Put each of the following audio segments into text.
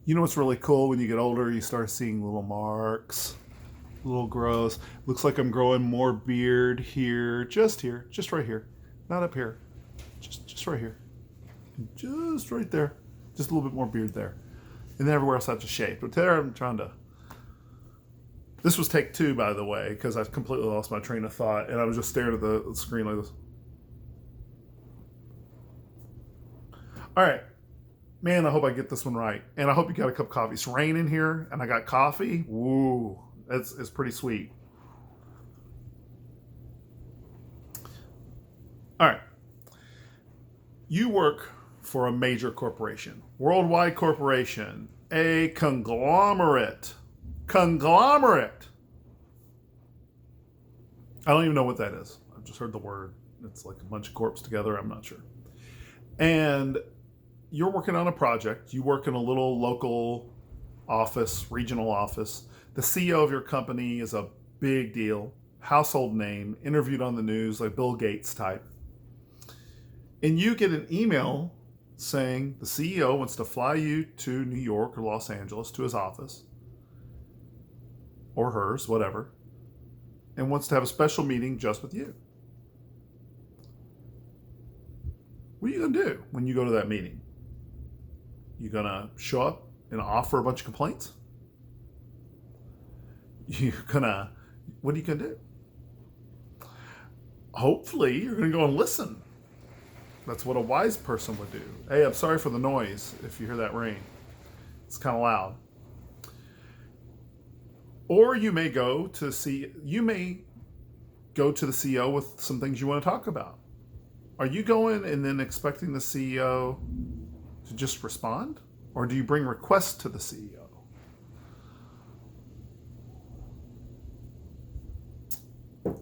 You know what's really cool? When you get older, you start seeing little marks, little growths. Looks like I'm growing more beard here, just right here, not up here, just right here, just right there, just a little bit more beard there, and then everywhere else I have to shave. But there, I'm trying to. This was take two, by the way, because I completely lost my train of thought, and I was just staring at the screen like this. All right. Man, I hope I get this one right. And I hope you got a cup of coffee. It's raining here, and I got coffee. Woo. It's pretty sweet. All right. You work for a major corporation, worldwide corporation, a conglomerate. Conglomerate. I don't even know what that is. I've just heard the word. It's like a bunch of corps together. I'm not sure. And you're working on a project. You work in a little local office, regional office. The CEO of your company is a big deal, household name, interviewed on the news, like Bill Gates type. And you get an email saying the CEO wants to fly you to New York or Los Angeles to his office, or hers, whatever, and wants to have a special meeting just with you. What are you going to do when you go to that meeting? You going to show up and offer a bunch of complaints? What are you going to do? Hopefully, you're going to go and listen. That's what a wise person would do. Hey, I'm sorry for the noise if you hear that rain. It's kind of loud. Or you may go to the CEO with some things you want to talk about. Are you going and then expecting the CEO to just respond? Or do you bring requests to the CEO?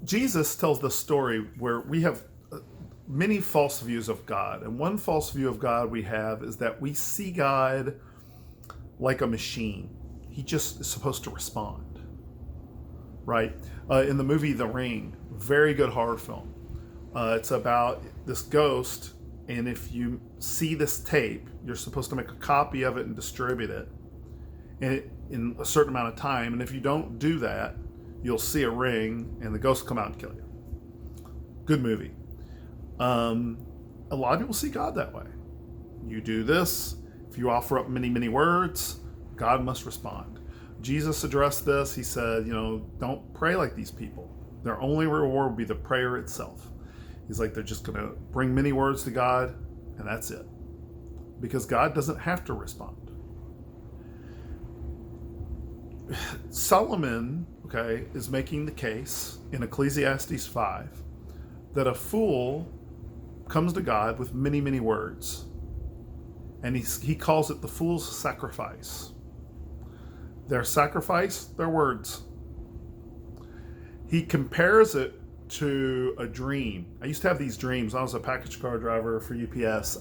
Jesus tells the story where we have many false views of God. And one false view of God we have is that we see God like a machine. He just is supposed to respond, right? In the movie The Ring, very good horror film. It's about this ghost, and if you see this tape, you're supposed to make a copy of it and distribute it in a certain amount of time. And if you don't do that, you'll see a ring, and the ghost will come out and kill you. Good movie. A lot of people see God that way. You do this, if you offer up many, many words, God must respond. Jesus addressed this. He said, don't pray like these people. Their only reward will be the prayer itself. He's like, they're just going to bring many words to God, and that's it. Because God doesn't have to respond. Solomon, is making the case in Ecclesiastes 5 that a fool comes to God with many, many words. And he calls it the fool's sacrifice. Their sacrifice, their words. He compares it to a dream. I used to have these dreams. I was a package car driver for UPS.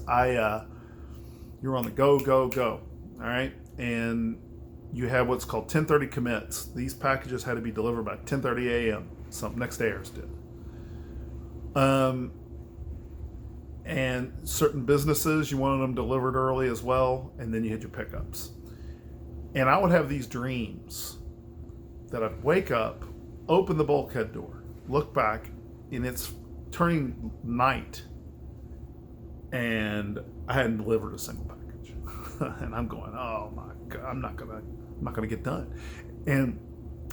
You were on the go, go, go. All right. And you had what's called 10:30 commits. These packages had to be delivered by 10:30 a.m. Some next dayers did. And certain businesses, you wanted them delivered early as well, and then you had your pickups. And I would have these dreams that I'd wake up, open the bulkhead door, look back, and it's turning night, and I hadn't delivered a single package. And I'm going, oh my God, I'm not gonna get done. And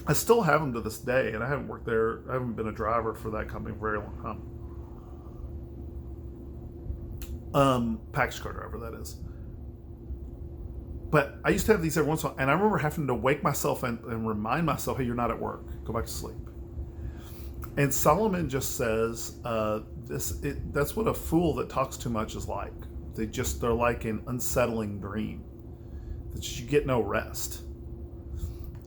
I still have them to this day, and I haven't worked there. I haven't been a driver for that company for a very long time. Package car driver, that is. But I used to have these every once in a while, and I remember having to wake myself and remind myself, hey, you're not at work. Go back to sleep. And Solomon just says, that's what a fool that talks too much is like. They're like an unsettling dream. That you get no rest.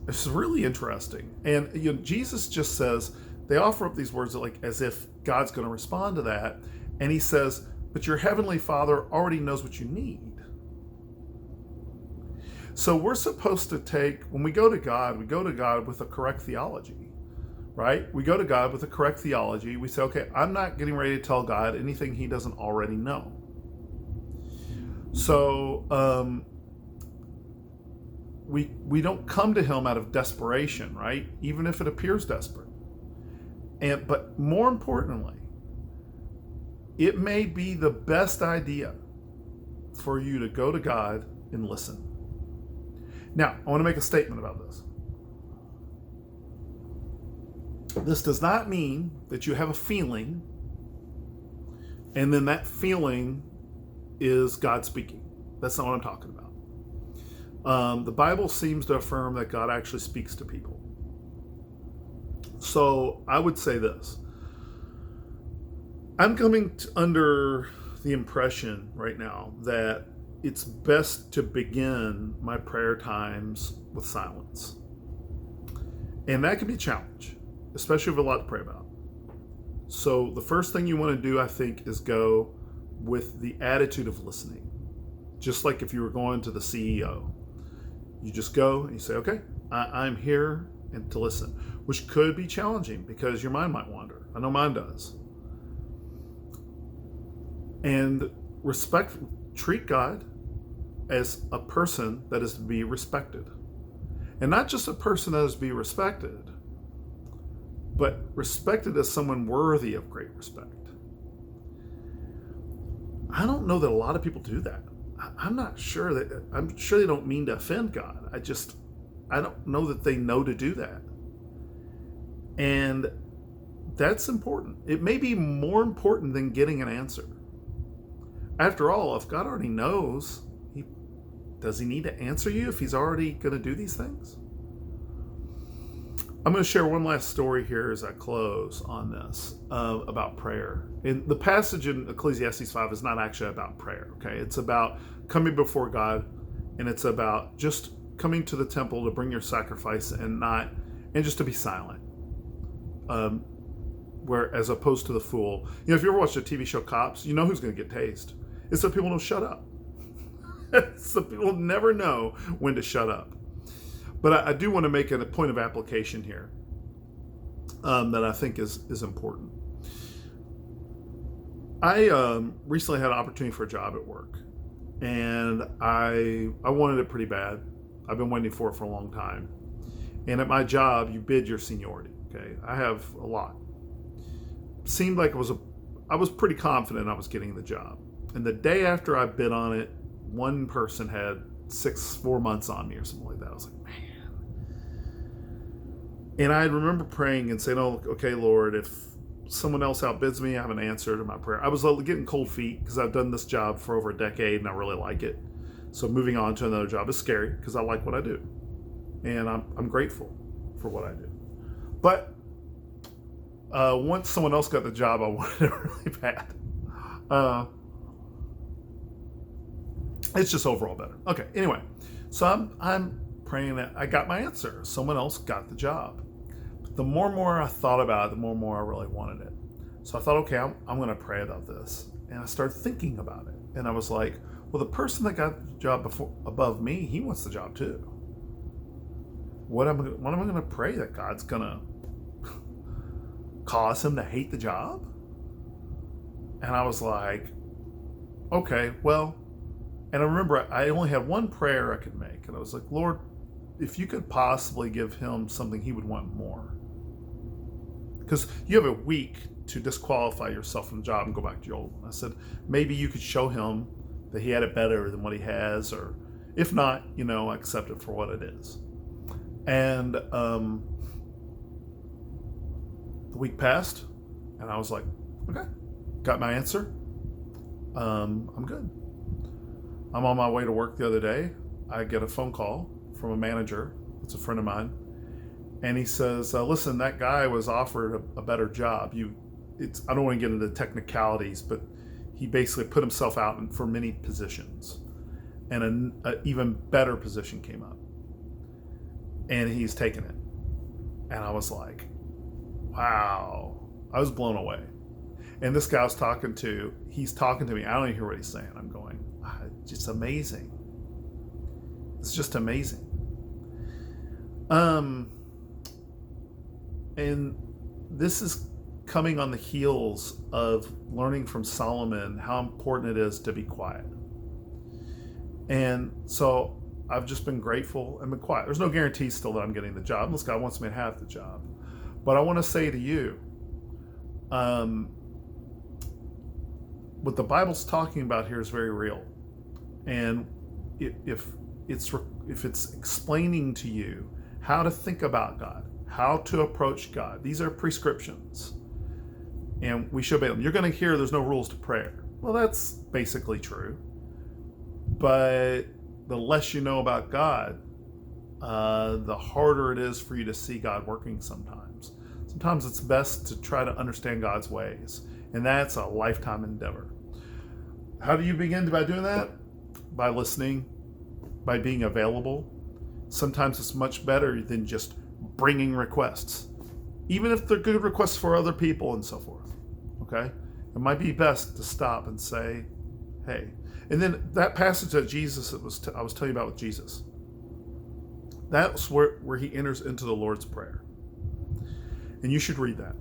It's really interesting. And Jesus just says, they offer up these words as if God's going to respond to that. And he says, but your heavenly Father already knows what you need. So we're supposed to when we go to God with a correct theology, right? We go to God with a correct theology. We say, okay, I'm not getting ready to tell God anything he doesn't already know. So we don't come to him out of desperation, right? Even if it appears desperate. But more importantly, it may be the best idea for you to go to God and listen. Now, I want to make a statement about this. This does not mean that you have a feeling and then that feeling is God speaking. That's not what I'm talking about. The Bible seems to affirm that God actually speaks to people. So I would say this. I'm coming under the impression right now that it's best to begin my prayer times with silence. And that can be a challenge, especially if you have a lot to pray about. So the first thing you want to do, I think, is go with the attitude of listening. Just like if you were going to the CEO. You just go and you say, okay, I'm here and to listen, which could be challenging because your mind might wander. I know mine does. And treat God as a person that is to be respected. And not just a person that is to be respected, but respected as someone worthy of great respect. I don't know that a lot of people do that. I'm sure they don't mean to offend God. I don't know that they know to do that. And that's important. It may be more important than getting an answer. After all, if God already knows, does he need to answer you if he's already going to do these things? I'm going to share one last story here as I close on this about prayer. And the passage in Ecclesiastes 5 is not actually about prayer, okay? It's about coming before God, and it's about just coming to the temple to bring your sacrifice and just to be silent. Where as opposed to the fool. If you ever watched the TV show Cops, you know who's going to get tased. It's so people don't shut up. So people never know when to shut up. But I do want to make a point of application here that I think is important. I recently had an opportunity for a job at work, and I wanted it pretty bad. I've been waiting for it for a long time. And at my job, you bid your seniority. Okay, I have a lot. Seemed like I was pretty confident I was getting the job. And the day after I bid on it, one person had 4 months on me or something like that. I was like, man. And I remember praying and saying, oh, okay, Lord, if someone else outbids me, I have an answer to my prayer. I was getting cold feet because I've done this job for over a decade and I really like it. So moving on to another job is scary because I like what I do. And I'm grateful for what I do. But once someone else got the job, I wanted it really bad. It's just overall better. Okay, anyway. So I'm praying that I got my answer. Someone else got the job. But the more and more I thought about it, the more and more I really wanted it. So I thought, okay, I'm going to pray about this. And I started thinking about it. And I was like, well, the person that got the job above me, he wants the job too. What am I going to pray that God's going to cause him to hate the job? And I was like, okay, well, and I remember I only had one prayer I could make. And I was like, Lord, if you could possibly give him something he would want more. Because you have a week to disqualify yourself from the job and go back to your old one. I said, maybe you could show him that he had it better than what he has, or if not, accept it for what it is. And the week passed, and I was like, okay, got my answer. I'm good. I'm on my way to work the other day. I get a phone call from a manager. It's a friend of mine. And he says, listen, that guy was offered a better job. I don't want to get into technicalities, but he basically put himself out for many positions. And an even better position came up. And he's taken it. And I was like, wow. I was blown away. And this guy I was talking to, he's talking to me. I don't even hear what he's saying. I'm going, it's amazing. It's just amazing. And this is coming on the heels of learning from Solomon how important it is to be quiet. And so I've just been grateful and been quiet. There's no guarantee still that I'm getting the job unless God wants me to have the job. But I want to say to you, what the Bible's talking about here is very real. And if it's explaining to you how to think about God, how to approach God, these are prescriptions, and we should obey them. You're going to hear there's no rules to prayer. Well, that's basically true. But the less you know about God, the harder it is for you to see God working sometimes. Sometimes it's best to try to understand God's ways, and that's a lifetime endeavor. How do you begin by doing that? By listening, by being available. Sometimes it's much better than just bringing requests, even if they're good requests for other people and so forth. Okay? It might be best to stop and say, hey. And then that passage that Jesus I was telling you about with Jesus, that's where he enters into the Lord's Prayer. And you should read that.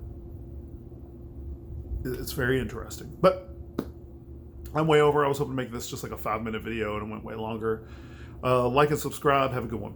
It's very interesting. But I'm way over. I was hoping to make this just like a 5-minute video, and it went way longer. Like and subscribe. Have a good one.